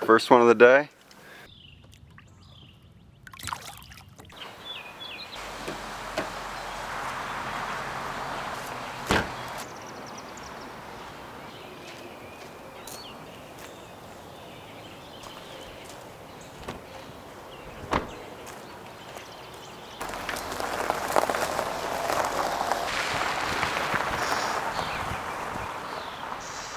First one of the day.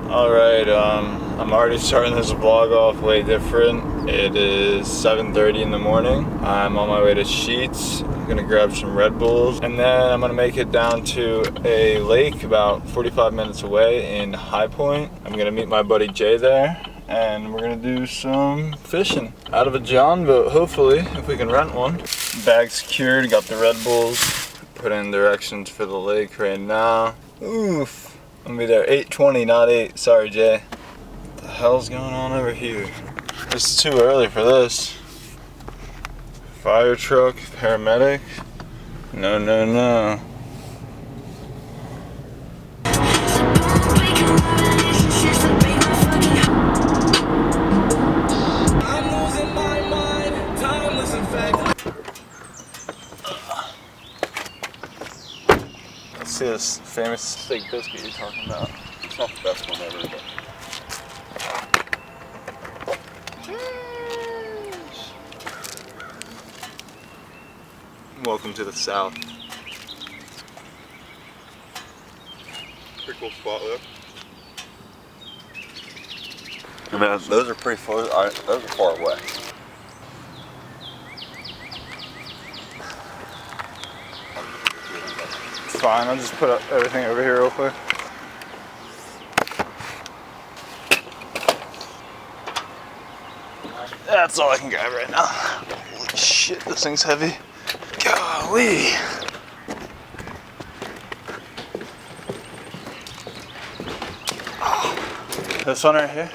Alright, I'm already starting this vlog off way different. It is 7:30 in the morning. I'm on my way to Sheets. I'm gonna grab some Red Bulls and then I'm gonna make it down to a lake about 45 minutes away in High Point. I'm gonna meet my buddy Jay there and we're gonna do some fishing out of a JON boat, hopefully, if we can rent one. Bag secured, got the Red Bulls. Put in directions for the lake right now. Oof. I'm gonna be there 8:20, not 8. Sorry, Jay. What the hell's going on over here? This is too early for this. Fire truck, paramedic. No, no, no. Let's see this famous steak biscuit you're talking about. It's not the best one ever, but. Welcome to the South. Pretty cool spot though. I mean, those are pretty far. Those are far away. It's fine, I'll just put everything over here real quick. That's all I can grab right now. Holy shit, this thing's heavy. Golly. This one right here.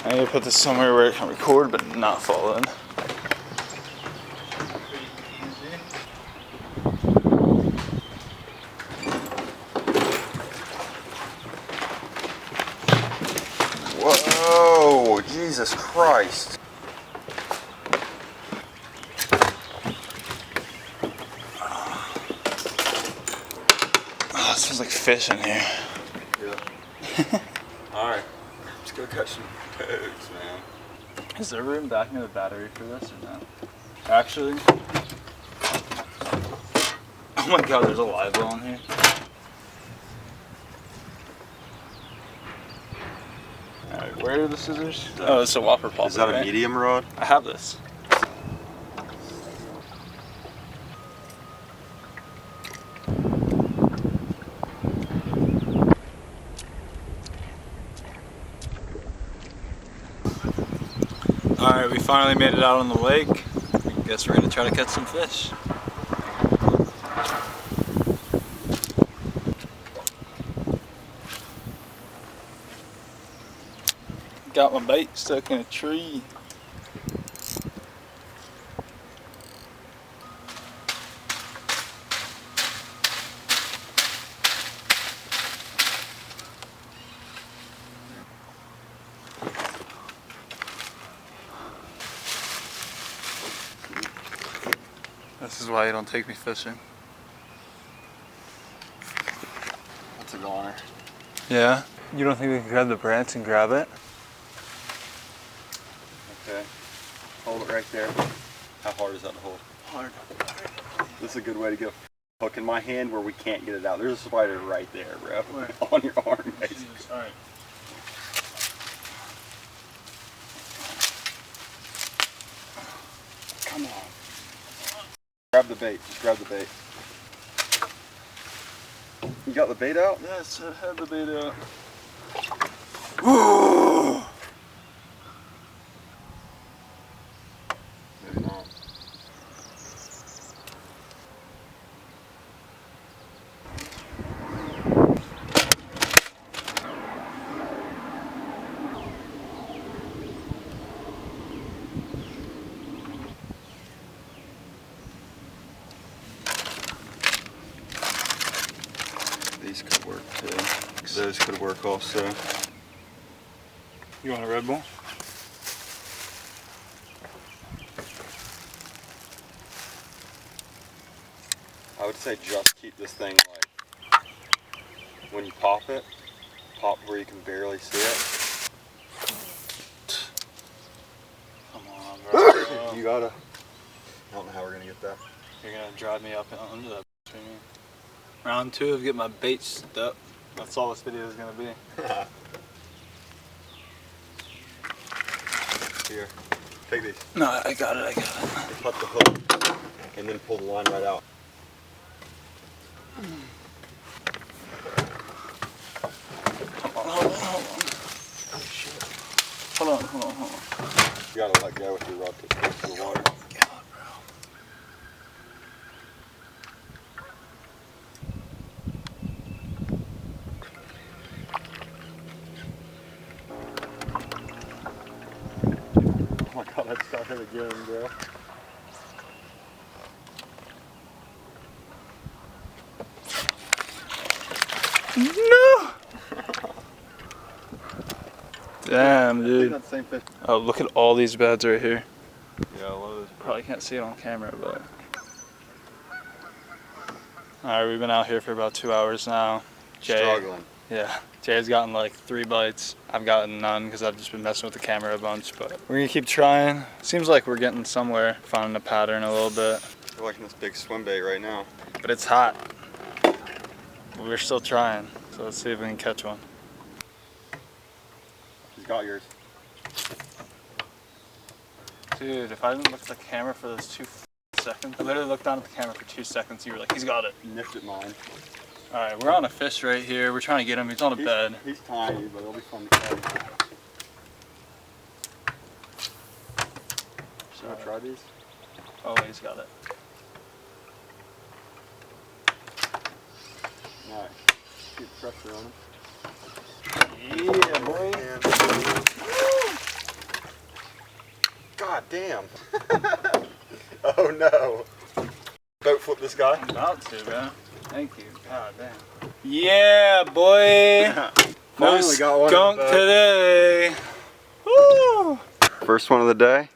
I need to put this somewhere where it can record but not fall in. Whoa, Jesus Christ. Oh, it smells like fish in here. Yeah. Alright, let's go catch some toads, man. Is there room back near the battery for this or no? Actually, oh my god, there's a live well in here. Alright, where are the scissors? Oh, it's a Whopper Pop. Is that a medium rod? I have this. Alright, we finally made it out on the lake. I guess we're gonna try to catch some fish. Got my bait stuck in a tree. This is why you don't take me fishing. That's a goner. Yeah? You don't think we can grab the branch and grab it? Okay. Hold it right there. How hard is that to hold? Hard. This is a good way to get a hook in my hand where we can't get it out. There's a spider right there, bro. Where? On your arm, basically. Jesus, alright. Come on. Grab the bait. Just grab the bait. You got the bait out? Yes, I had the bait out. Woo! Maybe not. These could work too. Those could work also. You want a Red Bull? I would say just keep this thing like, when you pop it, pop where you can barely see it. Come on, bro. You gotta, I don't know how we're gonna get that. You're gonna drive me up and under that. Round 2 of get my bait stuck. That's all this video is gonna be. Here, take these. No, I got it. Cut the hook and then pull the line right out. Hold on. You gotta let go with your rod to push the water. Oh my god, that started again, bro. No! Damn, I think dude. that's the same fish. Oh, look at all these beds right here. Yeah, a lot of those. Probably can't see it on camera, but. Alright, we've been out here for about 2 hours now. Struggling. Yeah, Jay's gotten like 3 bites. I've gotten none because I've just been messing with the camera a bunch, but we're gonna keep trying. Seems like we're getting somewhere, finding a pattern a little bit. We're liking this big swim bait right now. But it's hot. We're still trying, so let's see if we can catch one. He's got yours. Dude, if I didn't look at the camera for those 2 seconds, I literally looked down at the camera for 2 seconds, you were like, he's got it. You nipped at mine. Alright, we're on a fish right here. We're trying to get him. He's on a bed. He's tiny, but it'll be fun to catch. Should I try these? Oh, he's got it. Alright. Keep pressure on him. Yeah, boy. God damn. Oh no. Boat flip this guy? I'm about to, man. Thank you. God damn. Yeah, boy. Finally got one. Skunk today. Woo! First one of the day.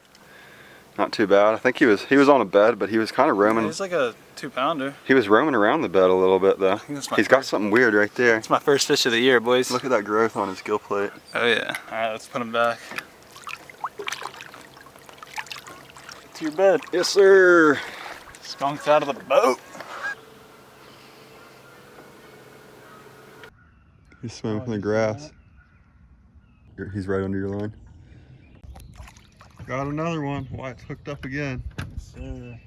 Not too bad. I think he was on a bed, but he was kind of roaming. He's like a 2-pounder. He was roaming around the bed a little bit though. He's got something weird right there. It's my first fish of the year, boys. Look at that growth on his gill plate. Oh yeah. Alright, let's put him back. To your bed. Yes, sir. Skunk's out of the boat. He's swimming in the grass. He's right under your line. Got another one. Wyatt's hooked up again. Yes, sir.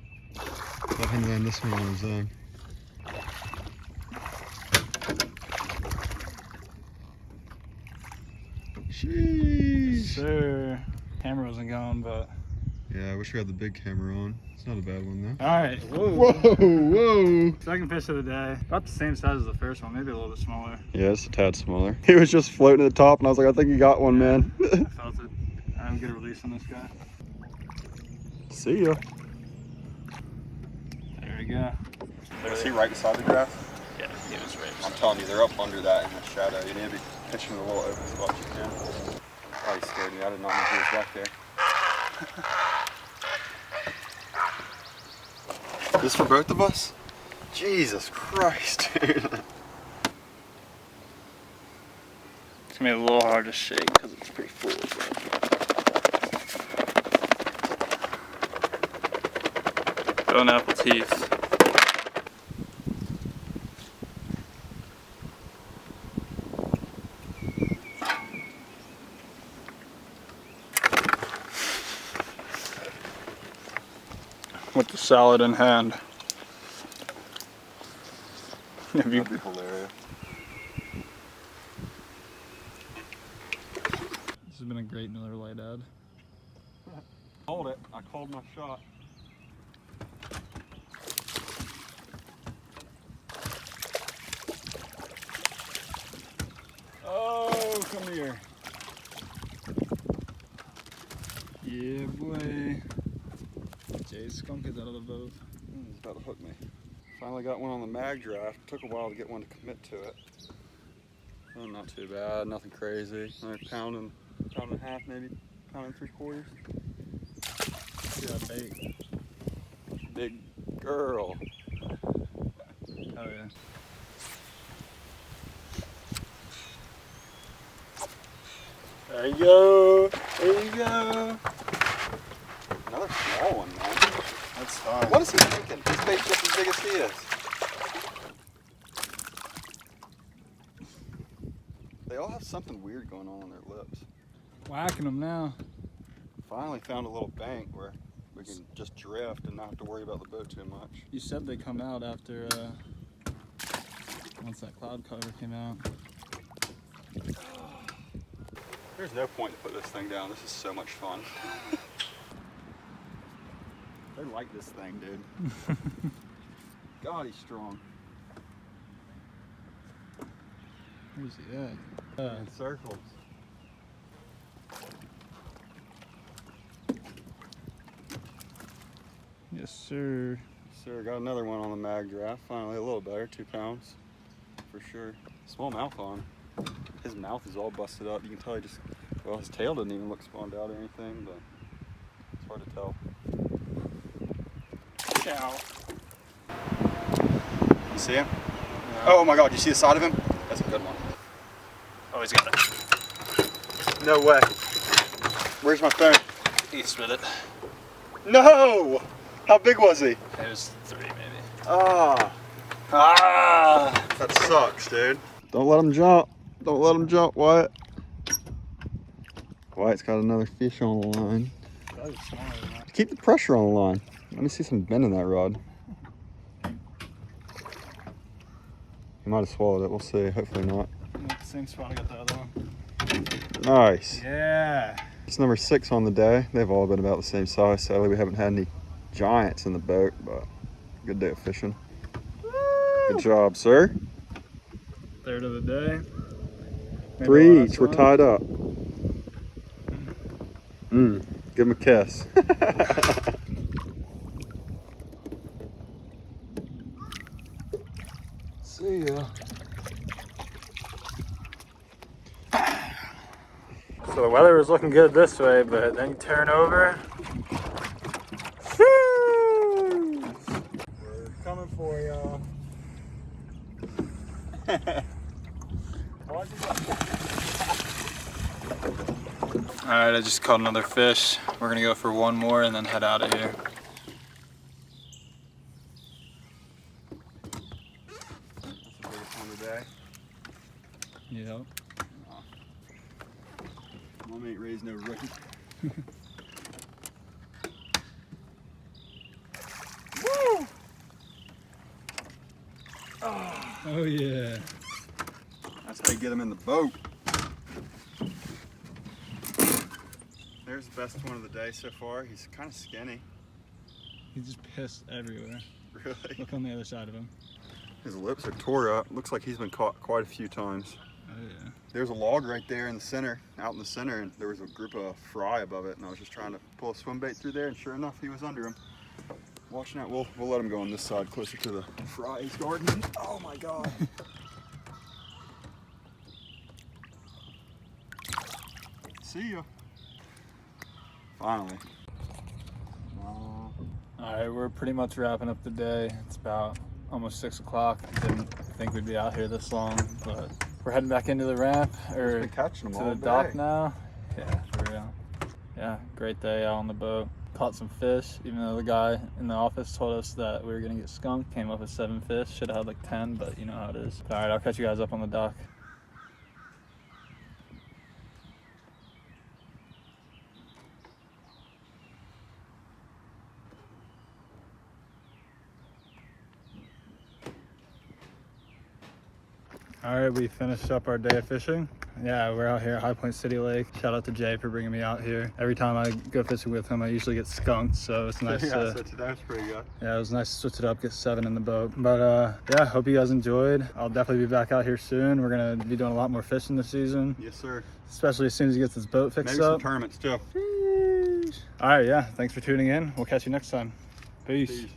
Let him land this one on his own. Sheesh. Yes, sir. Camera wasn't going, but. Yeah, I wish we had the big camera on. It's not a bad one though. Alright. Whoa, whoa. Second fish of the day. About the same size as the first one, maybe a little bit smaller. Yeah, it's a tad smaller. He was just floating at the top and I was like, I think you got one, man. I felt it. I'm gonna get a release on this guy. See ya. There we go. Is he right beside the grass? Yeah, he was right. I'm telling you, they're up under that in the shadow. You need to be pitching the little open spots you can. Oh, he scared me. I did not know he was back there. This for both of us? Jesus Christ, dude. It's gonna be a little hard to shake because it's pretty full. Bone apple teeth. With the salad in hand. Have you? That'd be hilarious. This has been a great Miller Lite ad. Called it. I called my shot. Oh, come here. Yeah, boy. Jay's skunk is out of the boat. He's about to hook me. Finally got one on the mag draft. Took a while to get one to commit to it. Oh, not too bad. Nothing crazy. Another pound and a half, maybe pound and 3/4. See that bait. Big girl. Oh yeah. There you go. There you go. Another small one, man. That's fine. What is he thinking? His bait's just as big as he is. They all have something weird going on their lips. Whacking them now. Finally found a little bank where we can just drift and not have to worry about the boat too much. You said they come out after once that cloud cover came out. There's no point to put this thing down. This is so much fun. They like this thing, dude. God, he's strong. Where's he at? In circles. Yes, sir. Sir, got another one on the mag draft. Finally, a little better, 2 pounds. For sure. Small mouth on. His mouth is all busted up. You can tell he just, well, his tail didn't even look spawned out or anything, but it's hard to tell. Ciao. You see him? Yeah. Oh my God, you see the side of him? That's a good one. Oh, he's got it. No way. Where's my phone? He spit it. No! How big was he? It was 3 maybe. Ah. Ah! That sucks, dude. Don't let him jump. Don't let him jump, Wyatt. Wyatt's got another fish on the line. That was smaller than that. Keep the pressure on the line. Let me see some bend in that rod. He might have swallowed it. We'll see. Hopefully not. Same spot I got the other one. Nice. Yeah. It's number 6 on the day. They've all been about the same size. Sadly, we haven't had any giants in the boat, but good day of fishing. Woo! Good job, sir. 3rd of the day. Maybe 3 last each. We're one. tied up. Give him a kiss. See ya. So the weather was looking good this way, but then you turn over. We're coming for y'all. Alright, I just caught another fish. We're gonna go for one more and then head out of here. That's the biggest one of the day. Yep. Mom ain't raised no rookie. Woo! Oh yeah. That's how you get him in the boat. There's the best one of the day so far. He's kind of skinny. He's just pissed everywhere. Really? Look on the other side of him. His lips are tore up. Looks like he's been caught quite a few times. Oh yeah. There's a log right there in the center, out in the center, and there was a group of fry above it, and I was just trying to pull a swim bait through there, and sure enough, he was under him. Watching out, we'll let him go on this side, closer to the fry's garden. Oh my God. See ya. Finally. Alright, we're pretty much wrapping up the day. It's about almost 6 o'clock. Didn't think we'd be out here this long, but we're heading back into the ramp, or Been catching them to all the dock day. now. Yeah, for real. Yeah, great day out on the boat. Caught some fish, even though the guy in the office told us that we were gonna get skunked. Came up with 7 fish. Should have had like 10, but you know how it is. Alright, I'll catch you guys up on the dock. All right, we finished up our day of fishing. Yeah, we're out here at High Point City Lake. Shout out to Jay for bringing me out here. Every time I go fishing with him, I usually get skunked, so it's nice So today was pretty good. yeah, it was nice to switch it up, get 7 in the boat. But yeah, hope you guys enjoyed. I'll definitely be back out here soon. We're gonna be doing a lot more fishing this season, Yes, sir. especially as soon as he gets his boat fixed Maybe some up. tournaments too. All right, yeah, thanks for tuning in. We'll catch you next time. Peace. Peace.